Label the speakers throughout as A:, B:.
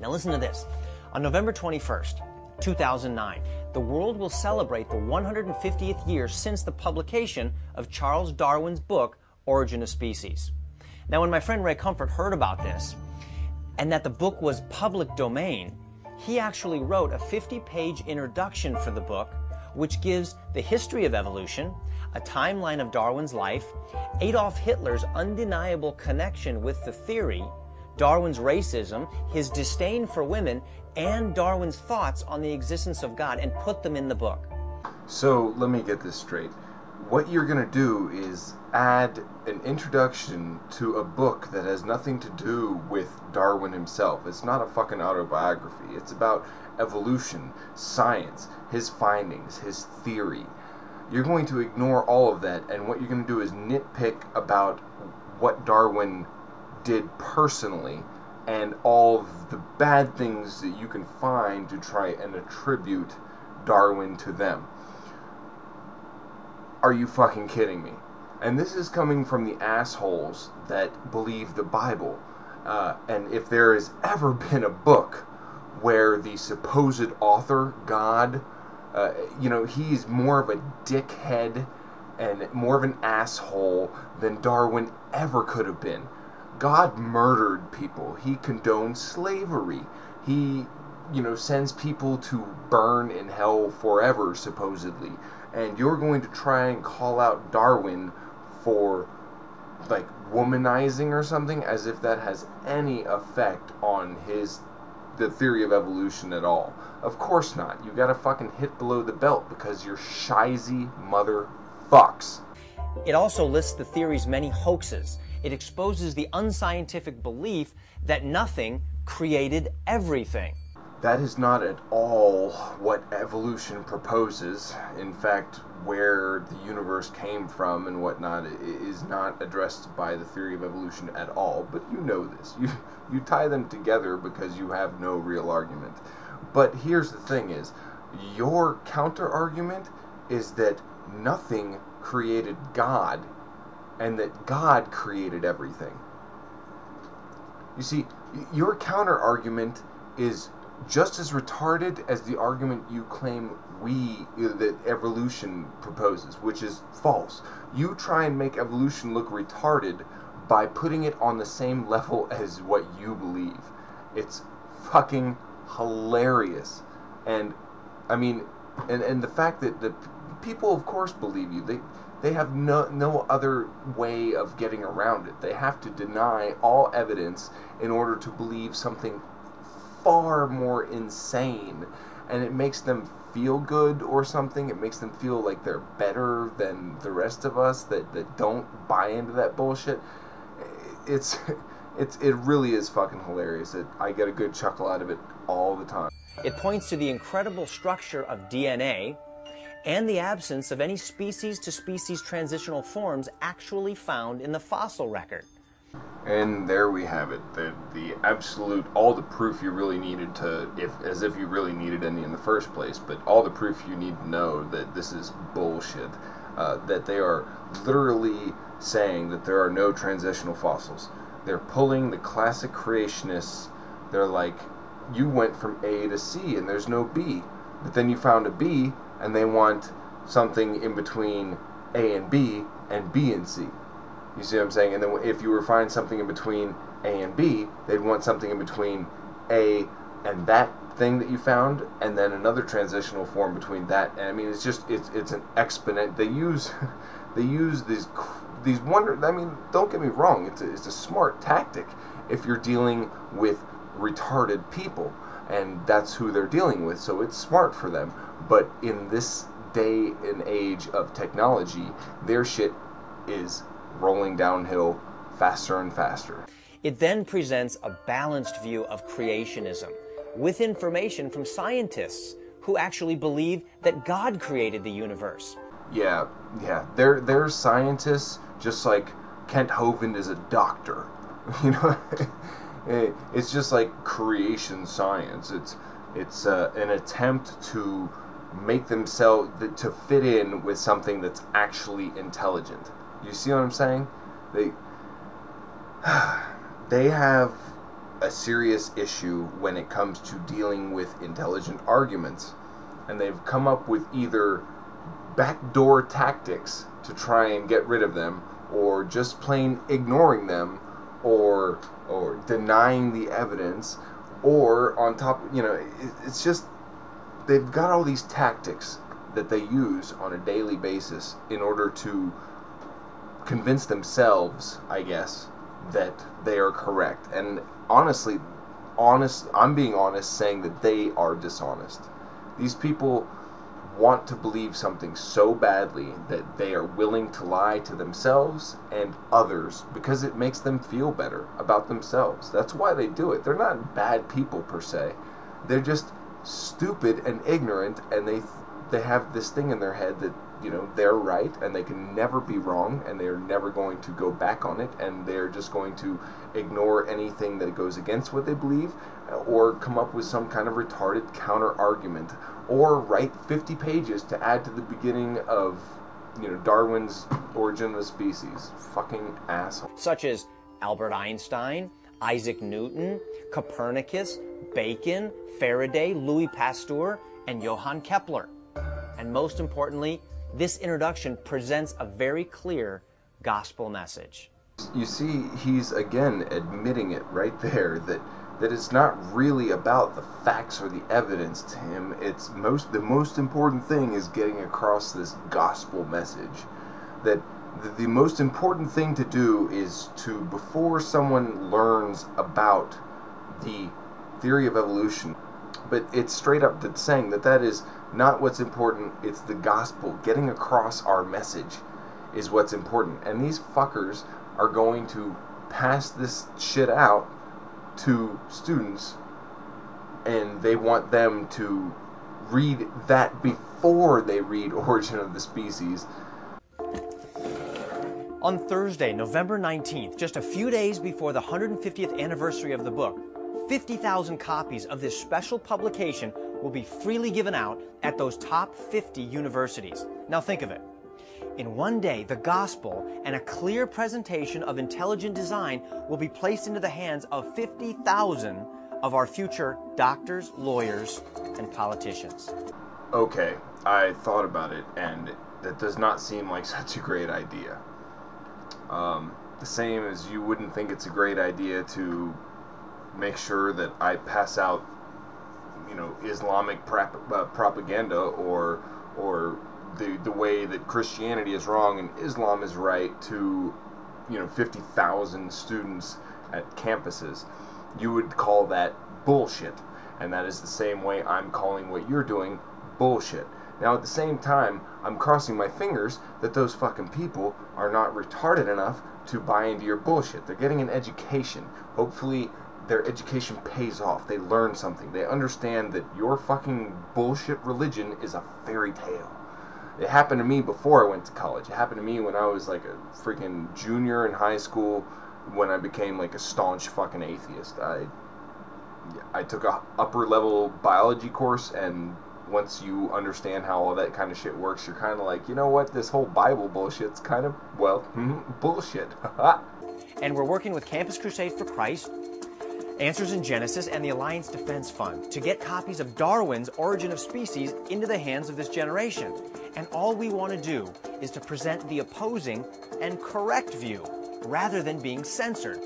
A: Now listen to this. On November 21st, 2009, the world will celebrate the 150th year since the publication of Charles Darwin's book, Origin of Species. Now, when my friend Ray Comfort heard about this, and that the book was public domain, he actually wrote a 50-page introduction for the book, which gives the history of evolution, a timeline of Darwin's life, Adolf Hitler's undeniable connection with the theory, Darwin's racism, his disdain for women, and Darwin's thoughts on the existence of God, and put them in the book.
B: So let me get this straight. What you're going to do is add an introduction to a book that has nothing to do with Darwin himself. It's not a fucking autobiography. It's about evolution, science, his findings, his theory. You're going to ignore all of that, and what you're going to do is nitpick about what Darwin did personally and all of the bad things that you can find to try and attribute Darwin to them. Are you fucking kidding me? And this is coming from the assholes that believe the Bible. And if there has ever been a book where the supposed author, God, he's more of a dickhead and more of an asshole than Darwin ever could have been. God murdered people. He condoned slavery. He, sends people to burn in hell forever, supposedly. And you're going to try and call out Darwin for, like, womanizing or something, as if that has any effect on the theory of evolution at all. Of course not. You gotta fucking hit below the belt because you're shizy motherfucks.
A: It also lists the theory's many hoaxes. It exposes the unscientific belief that nothing created everything.
B: That is not at all what evolution proposes. In fact, where the universe came from and whatnot is not addressed by the theory of evolution at all. But you know this. You tie them together because you have no real argument. But here's the thing is, your counter-argument is that nothing created God and that God created everything. You see, your counter-argument is just as retarded as the argument you claim that evolution proposes, which is false. You try and make evolution look retarded by putting it on the same level as what you believe. It's fucking hilarious. And I mean, and the fact that the people, of course, believe you. They have no other way of getting around it. They have to deny all evidence in order to believe something far more insane, and it makes them feel good or something. It makes them feel like they're better than the rest of us that don't buy into that bullshit. It really is fucking hilarious. I get a good chuckle out of it all the time.
A: It points to the incredible structure of DNA and the absence of any species-to-species transitional forms actually found in the fossil record.
B: And there we have it. The absolute, all the proof you really needed as if you really needed any in the first place, but all the proof you need to know that this is bullshit. That they are literally saying that there are no transitional fossils. They're pulling the classic creationists. They're like, you went from A to C and there's no B. But then you found a B and they want something in between A and B and C. You see what I'm saying? And then if you were to find something in between A and B, they'd want something in between A and that thing that you found, and then another transitional form between that. And I mean, it's an exponent. They use these wonder. I mean, don't get me wrong. It's a smart tactic if you're dealing with retarded people, and that's who they're dealing with. So it's smart for them. But in this day and age of technology, their shit is rolling downhill faster and faster.
A: It then presents a balanced view of creationism with information from scientists who actually believe that God created the universe.
B: Yeah. They're scientists, just like Kent Hovind is a doctor. It's just like creation science. It's an attempt to make themselves to fit in with something that's actually intelligent. You see what I'm saying? They have a serious issue when it comes to dealing with intelligent arguments. And they've come up with either backdoor tactics to try and get rid of them, or just plain ignoring them, or denying the evidence, or on top, it's just, they've got all these tactics that they use on a daily basis in order to convince themselves, I guess, that they are correct. And honestly, I'm being honest saying that they are dishonest. These people want to believe something so badly that they are willing to lie to themselves and others because it makes them feel better about themselves. That's why they do it. They're not bad people per se. They're just stupid and ignorant, and they have this thing in their head that they're right and they can never be wrong, and they're never going to go back on it, and they're just going to ignore anything that goes against what they believe, or come up with some kind of retarded counter argument, or write 50 pages to add to the beginning of Darwin's Origin of the Species. Fucking asshole.
A: Such as Albert Einstein, Isaac Newton, Copernicus, Bacon, Faraday, Louis Pasteur, and Johann Kepler. And most importantly, this introduction presents a very clear gospel message.
B: You see, he's again admitting it right there, that it's not really about the facts or the evidence to him. It's the most important thing is getting across this gospel message. That the most important thing to do is to, before someone learns about the theory of evolution, but it's straight up that saying that is not what's important. It's the gospel. Getting across our message is what's important. And these fuckers are going to pass this shit out to students, and they want them to read that before they read Origin of the Species.
A: On Thursday, November 19th, just a few days before the 150th anniversary of the book, 50,000 copies of this special publication will be freely given out at those top 50 universities. Now think of it. In one day, the gospel and a clear presentation of intelligent design will be placed into the hands of 50,000 of our future doctors, lawyers, and politicians.
B: Okay, I thought about it, and that does not seem like such a great idea. The same as you wouldn't think it's a great idea to make sure that I pass out, Islamic propaganda, or the way that Christianity is wrong and Islam is right to 50,000 students at campuses. You would call that bullshit, and that is the same way I'm calling what you're doing bullshit. Now at the same time, I'm crossing my fingers that those fucking people are not retarded enough to buy into your bullshit. They're getting an education. Hopefully their education pays off. They learn something. They understand that your fucking bullshit religion is a fairy tale. It happened to me before I went to college. It happened to me when I was like a freaking junior in high school, when I became like a staunch fucking atheist. I took a upper level biology course, and once you understand how all that kind of shit works, you're kind of like, you know what, this whole Bible bullshit's kind of, bullshit.
A: And we're working with Campus Crusade for Christ, Answers in Genesis, and the Alliance Defense Fund to get copies of Darwin's Origin of Species into the hands of this generation. And all we want to do is to present the opposing and correct view, rather than being censored,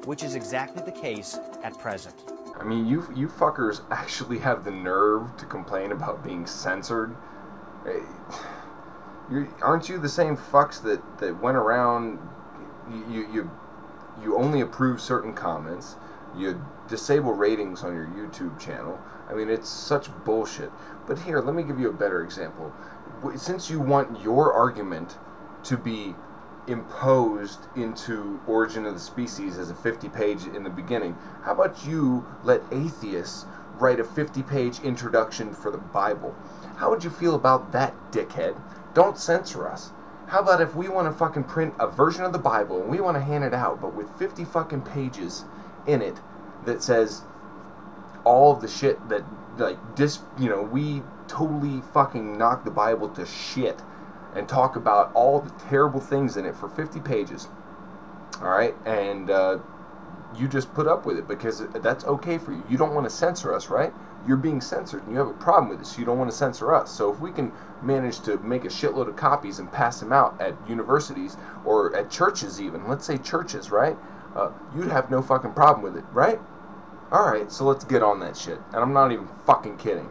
A: which is exactly the case at present.
B: I mean, you fuckers actually have the nerve to complain about being censored. Aren't you the same fucks that went around, you only approve certain comments, you disable ratings on your YouTube channel? I mean, it's such bullshit. But here, let me give you a better example. Since you want your argument to be imposed into Origin of the Species as a 50-page in the beginning, how about you let atheists write a 50-page introduction for the Bible? How would you feel about that, dickhead? Don't censor us. How about if we want to fucking print a version of the Bible and we want to hand it out, but with 50 fucking pages in it that says all of the shit that, we totally fucking knock the Bible to shit and talk about all the terrible things in it for 50 pages. Alright? And you just put up with it because that's okay for you. You don't want to censor us, right? You're being censored and you have a problem with it, so you don't want to censor us. So if we can manage to make a shitload of copies and pass them out at universities or at churches even, let's say churches, right? You'd have no fucking problem with it, right? Alright, so let's get on that shit. And I'm not even fucking kidding.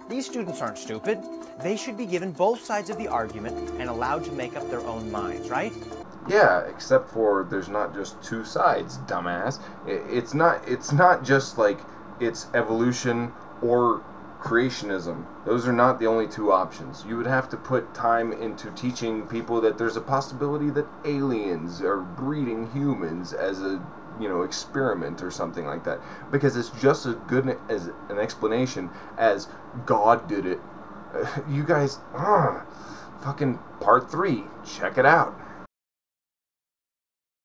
A: These students aren't stupid. They should be given both sides of the argument and allowed to make up their own minds, right?
B: Yeah, except for there's not just two sides, dumbass. It's not just like it's evolution or creationism. Those are not the only two options. You would have to put time into teaching people that there's a possibility that aliens are breeding humans as a, experiment or something like that. Because it's just as good as an explanation as God did it. You guys, fucking part 3. Check it out.